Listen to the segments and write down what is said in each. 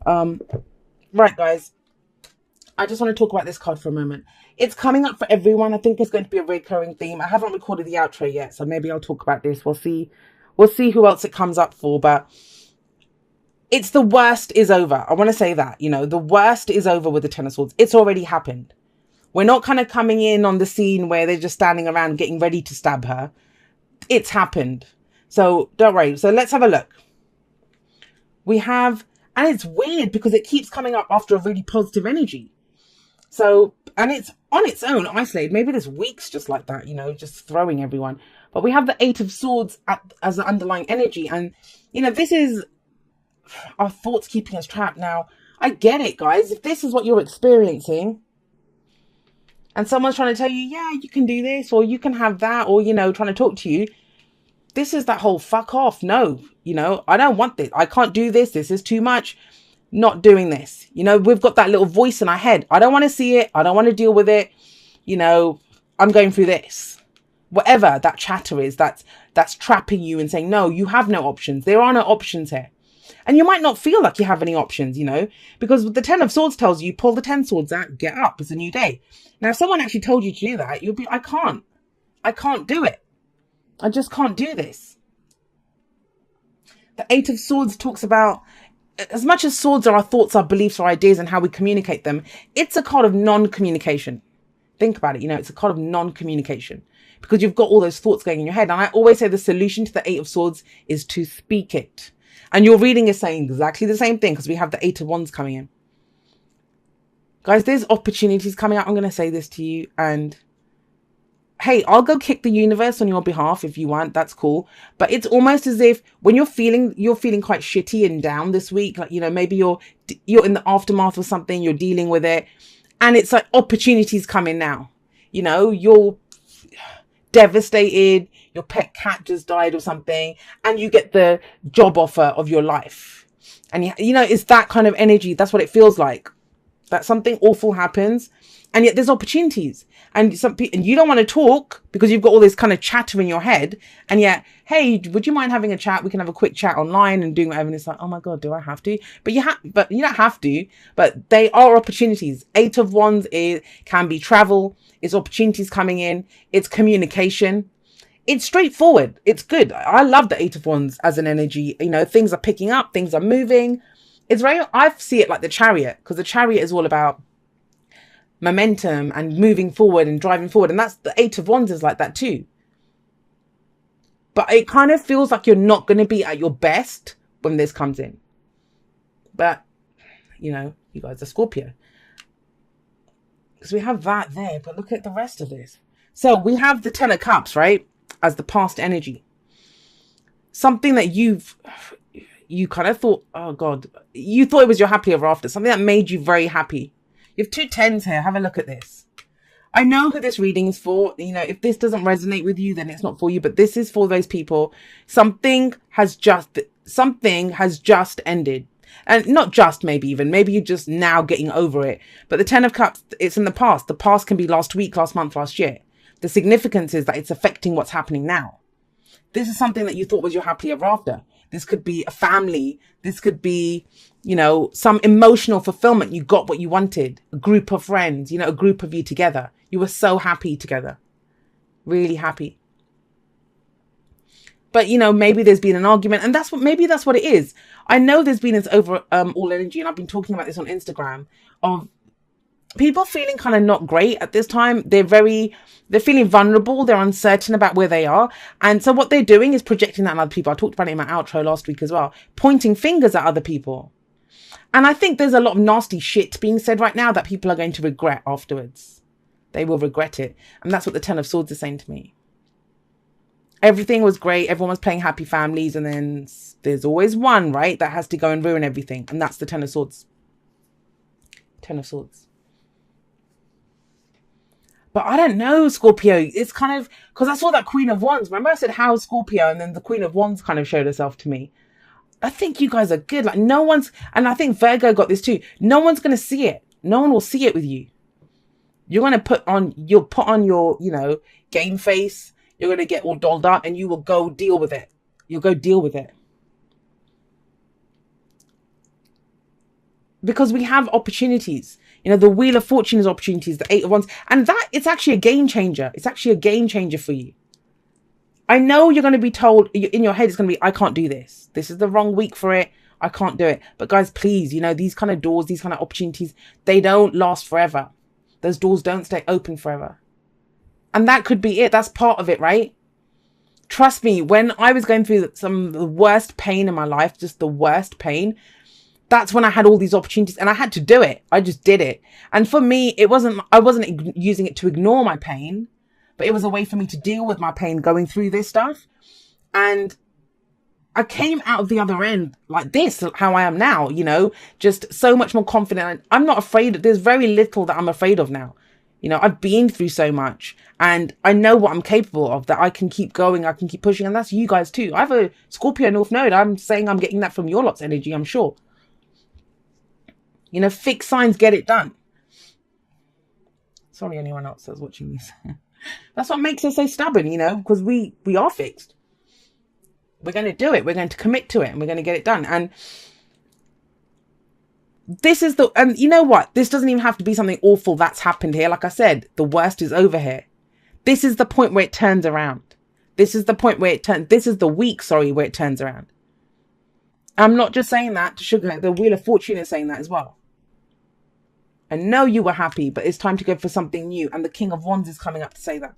Right, guys. I just want to talk about this card for a moment. It's coming up for everyone. I think it's going to be a recurring theme. I haven't recorded the outro yet, so maybe I'll talk about this. We'll see. We'll see who else it comes up for, but it's the worst is over. I want to say that, the worst is over with the Ten of Swords. It's already happened. We're not kind of coming in on the scene where they're just standing around getting ready to stab her. It's happened. So don't worry. So let's have a look. We have, and it's weird because it keeps coming up after a really positive energy. So, and it's on its own, isolated. Maybe this week's just like that, just throwing everyone. But we have the Eight of Swords as an underlying energy. And, this is our thoughts keeping us trapped. Now, I get it, guys. If this is what you're experiencing, and someone's trying to tell you, yeah, you can do this, or you can have that, or, trying to talk to you, this is that whole fuck off. No, I don't want this. I can't do this. This is too much. Not doing this. We've got that little voice in our head. I don't want to see it. I don't want to deal with it. I'm going through this. Whatever that chatter is, that's trapping you and saying, no, you have no options. There are no options here. And you might not feel like you have any options, because the Ten of Swords tells you, pull the 10 swords out, get up. It's a new day. Now, if someone actually told you to do that, you'll be, I can't do it. I just can't do this. The Eight of Swords talks about, as much as swords are our thoughts, our beliefs, our ideas, and how we communicate them, it's a card of non-communication. Think about it, it's a card of non-communication because you've got all those thoughts going in your head. And I always say the solution to the Eight of Swords is to speak it. And your reading is saying exactly the same thing because we have the Eight of Wands coming in. Guys, there's opportunities coming up. I'm going to say this to you, and hey, I'll go kick the universe on your behalf if you want. That's cool. But it's almost as if when you're feeling quite shitty and down this week, like, maybe you're in the aftermath of something, you're dealing with it, and it's like opportunities coming now. You're devastated, your pet cat just died or something, and you get the job offer of your life. And it's that kind of energy. That's what it feels like. That something awful happens, and yet there's opportunities. And and you don't want to talk because you've got all this kind of chatter in your head. And yet, hey, would you mind having a chat? We can have a quick chat online and doing whatever. And it's like, oh my God, do I have to? But you don't have to. But they are opportunities. Eight of Wands can be travel. It's opportunities coming in. It's communication. It's straightforward. It's good. I love the Eight of Wands as an energy. Things are picking up. Things are moving. I see it like the Chariot, because the Chariot is all about momentum and moving forward and driving forward. And that's the Eight of Wands is like that too. But it kind of feels like you're not going to be at your best when this comes in. But, you guys are Scorpio. Because we have that there, but look at the rest of this. So we have the Ten of Cups, right? As the past energy. Something that you kind of thought, oh God, you thought it was your happy ever after. Something that made you very happy. You have two tens here. Have a look at this. I know who this reading is for. If this doesn't resonate with you, then it's not for you. But this is for those people. Something has just ended. And not just maybe you're just now getting over it. But the Ten of Cups, it's in the past. The past can be last week, last month, last year. The significance is that it's affecting what's happening now. This is something that you thought was your happy ever after. This could be a family. This could be, some emotional fulfillment. You got what you wanted. A group of friends, a group of you together. You were so happy together. Really happy. But, maybe there's been an argument, and maybe that's what it is. I know there's been this over all energy, and I've been talking about this on Instagram, of people feeling kind of not great at this time. They're feeling vulnerable. They're uncertain about where they are. And so what they're doing is projecting that on other people. I talked about it in my outro last week as well, pointing fingers at other people. And I think there's a lot of nasty shit being said right now that people are going to regret afterwards. They will regret it. And that's what the Ten of Swords is saying to me. Everything was great. Everyone was playing happy families. And then there's always one, right, that has to go and ruin everything. And that's the Ten of Swords. Ten of Swords. But I don't know, Scorpio. It's kind of, because I saw that Queen of Wands. Remember I said, how's Scorpio? And then the Queen of Wands kind of showed herself to me. I think you guys are good. Like and I think Virgo got this too. No one's going to see it. No one will see it with you. You're going to you'll put on your, game face. You're going to get all dolled up and you will go deal with it. You'll go deal with it. because we have opportunities. You know, the Wheel of Fortune is opportunities, the Eight of Wands, and that it's actually a game changer. It's actually a game changer for you. I know you're going to be told in your head, it's going to be, I can't do this. This is the wrong week for it. I can't do it. But guys, please, you know, these kind of doors, these kind of opportunities, they don't last forever. Those doors don't stay open forever. And that could be it. That's part of it, right? Trust me, when I was going through some of the worst pain in my life, just the worst pain, that's when I had all these opportunities and I had to do it. I just did it. And for me, I wasn't using it to ignore my pain, but it was a way for me to deal with my pain going through this stuff. And I came out of the other end like this, how I am now, you know, just so much more confident. I'm not afraid. There's very little that I'm afraid of now. You know, I've been through so much and I know what I'm capable of, that I can keep going. I can keep pushing. And that's you guys too. I have a Scorpio North Node. I'm saying I'm getting that from your lot's energy, I'm sure. You know, fixed signs get it done. Sorry, anyone else that's watching this. That's what makes us so stubborn, you know, because we are fixed. We're going to do it. We're going to commit to it and we're going to get it done. And this is and you know what? This doesn't even have to be something awful that's happened here. Like I said, the worst is over here. This is the point where it turns around. This is the point where this is the week, where it turns around. I'm not just saying that to sugarcoat. The Wheel of Fortune is saying that as well. I know you were happy, but it's time to go for something new. And the King of Wands is coming up to say that.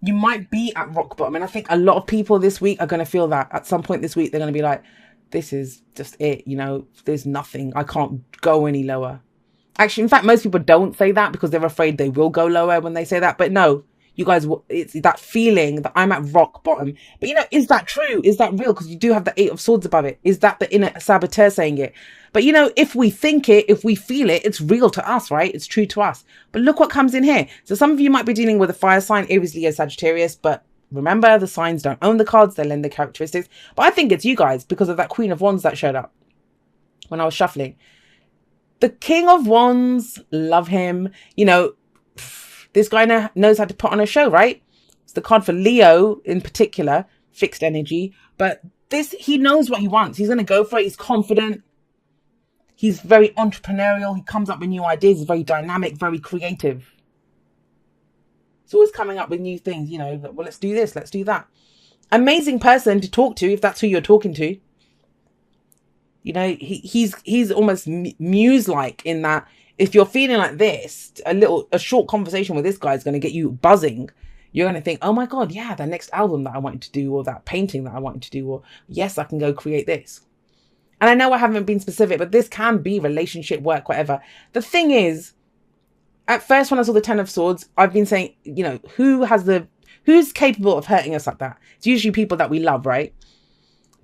You might be at rock bottom. And I think a lot of people this week are going to feel that. At some point this week, they're going to be like, this is just it. You know, there's nothing. I can't go any lower. Actually, in fact, most people don't say that because they're afraid they will go lower when they say that. But no, you guys, it's that feeling that I'm at rock bottom. But, you know, is that true? Is that real? Because you do have the Eight of Swords above it. Is that the inner saboteur saying it? But, you know, if we think it, if we feel it, it's real to us, right? It's true to us. But look what comes in here. So some of you might be dealing with a fire sign, Aries, Leo, Sagittarius. But remember, the signs don't own the cards. They lend the characteristics. But I think it's you guys because of that Queen of Wands that showed up when I was shuffling. The King of Wands, love him. You know, this guy knows how to put on a show, right? It's the card for Leo in particular, fixed energy. But he knows what he wants. He's going to go for it. He's confident. He's very entrepreneurial. He comes up with new ideas. He's very dynamic, very creative. He's always coming up with new things, you know. Well, let's do this. Let's do that. Amazing person to talk to if that's who you're talking to. You know, he's almost muse-like in that if you're feeling like this, a short conversation with this guy is going to get you buzzing. You're going to think, oh my God, yeah, the next album that I wanted to do, or that painting that I wanted to do, or yes, I can go create this. And I know I haven't been specific, but this can be relationship, work, whatever. The thing is, at first when I saw the Ten of Swords, I've been saying, you know, who's capable of hurting us like that? It's usually people that we love, right?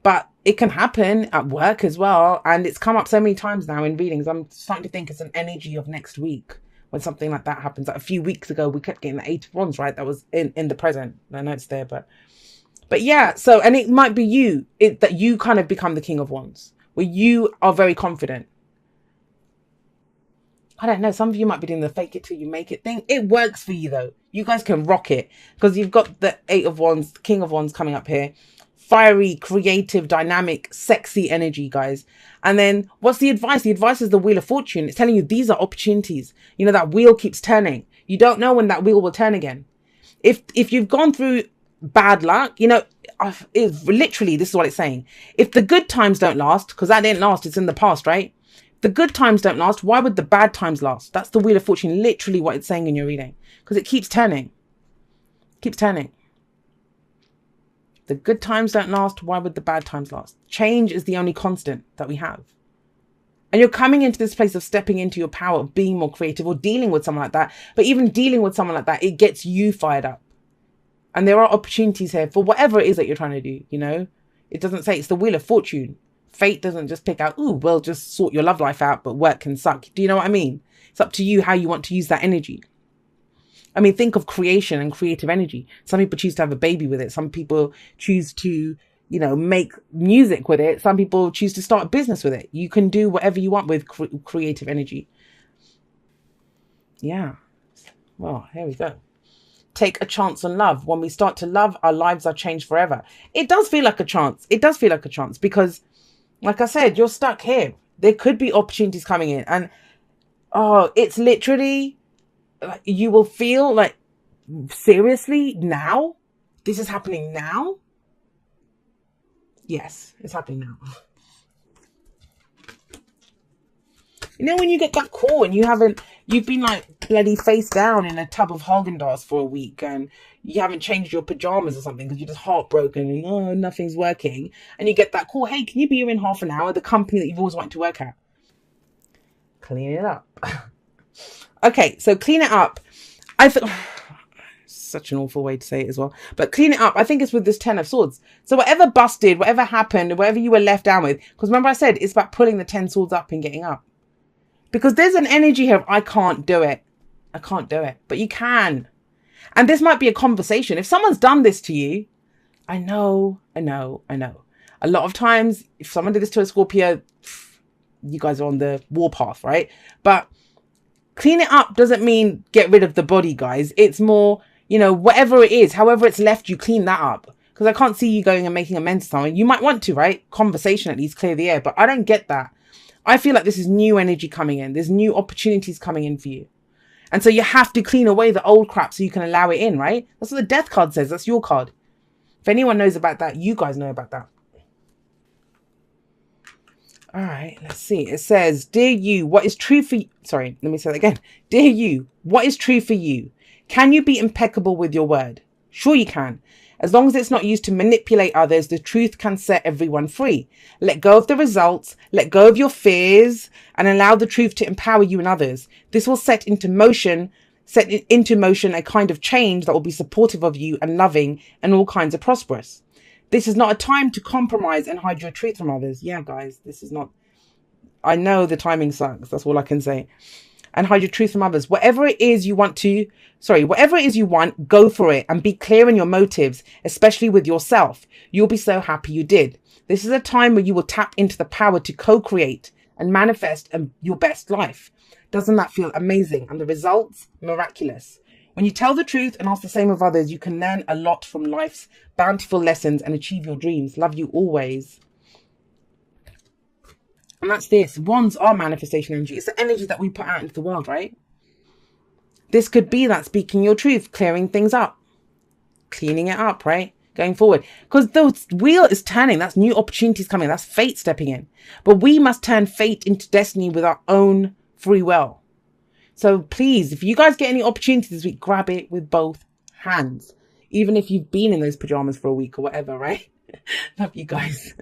But it can happen at work as well. And it's come up so many times now in readings. I'm starting to think it's an energy of next week when something like that happens. Like a few weeks ago, we kept getting the Eight of Wands, right? That was in the present. I know it's there, but yeah. So, and it might be you, that you kind of become the King of Wands, where you are very confident. I don't know. Some of you might be doing the fake it till you make it thing. It works for you though. You guys can rock it because you've got the Eight of Wands, King of Wands coming up here. Fiery, creative, dynamic, sexy energy, guys. And then what's the advice? The advice is the Wheel of Fortune. It's telling you these are opportunities. You know, that wheel keeps turning. You don't know when that wheel will turn again. If you've gone through bad luck, you know, literally, this is what it's saying. If the good times don't last, because that didn't last, it's in the past, right? If the good times don't last, why would the bad times last? That's the Wheel of Fortune, literally what it's saying in your reading. Because it keeps turning. Keeps turning. The good times don't last. Why would the bad times last? Change is the only constant that we have. And you're coming into this place of stepping into your power, of being more creative or dealing with someone like that. But even dealing with someone like that, it gets you fired up. And there are opportunities here for whatever it is that you're trying to do, you know. It doesn't say it's the Wheel of Fortune. Fate doesn't just pick out, ooh, well, just sort your love life out, but work can suck. Do you know what I mean? It's up to you how you want to use that energy. I mean, think of creation and creative energy. Some people choose to have a baby with it. Some people choose to, you know, make music with it. Some people choose to start a business with it. You can do whatever you want with creative energy. Yeah. Well, here we go. Take a chance on love. When we start to love, our lives are changed forever. It does feel like a chance. It does feel like a chance because, like I said, you're stuck here. There could be opportunities coming in. And oh, it's literally, you will feel like, seriously, now? This is happening now? Yes, it's happening now. You know when you get that call and you've been like bloody face down in a tub of Haagen-Dazs for a week and you haven't changed your pajamas or something because you're just heartbroken and oh, nothing's working. And you get that call, hey, can you be here in half an hour? The company that you've always wanted to work at. Clean it up. Okay, so clean it up. I think such an awful way to say it as well. But clean it up. I think it's with this 10 of Swords. So whatever busted, whatever happened, whatever you were left down with, because remember I said it's about pulling the 10 swords up and getting up. Because there's an energy here of, I can't do it. I can't do it. But you can. And this might be a conversation. If someone's done this to you, I know. A lot of times, if someone did this to a Scorpio, you guys are on the warpath, right? But clean it up doesn't mean get rid of the body, guys. It's more, you know, whatever it is, however it's left, you clean that up. Because I can't see you going and making amends to someone. You might want to, right? Conversation, at least clear the air. But I don't get that. I feel like this is new energy coming in. There's new opportunities coming in for you. And so you have to clean away the old crap so you can allow it in, right? That's what the death card says. That's your card. If anyone knows about that, you guys know about that. All right, let's see. It says, dear you, what is true for you? Sorry, let me say that again. Dear you, what is true for you? Can you be impeccable with your word? Sure you can. As long as it's not used to manipulate others, the truth can set everyone free. Let go of the results, let go of your fears, and allow the truth to empower you and others. This will set into motion a kind of change that will be supportive of you and loving and all kinds of prosperous. This is not a time to compromise and hide your truth from others. Yeah, guys, this is not... I know the timing sucks. That's all I can say. And hide your truth from others. Whatever it is you want, go for it and be clear in your motives, especially with yourself. You'll be so happy you did. This is a time where you will tap into the power to co-create and manifest your best life. Doesn't that feel amazing? And the results, miraculous. When you tell the truth and ask the same of others, you can learn a lot from life's bountiful lessons and achieve your dreams. Love you always. And that's this. Wands are manifestation energy. It's the energy that we put out into the world, right? This could be that speaking your truth, clearing things up, cleaning it up, right? Going forward. Because the wheel is turning. That's new opportunities coming. That's fate stepping in. But we must turn fate into destiny with our own free will. So please, if you guys get any opportunities this week, grab it with both hands. Even if you've been in those pajamas for a week or whatever, right? Love you guys.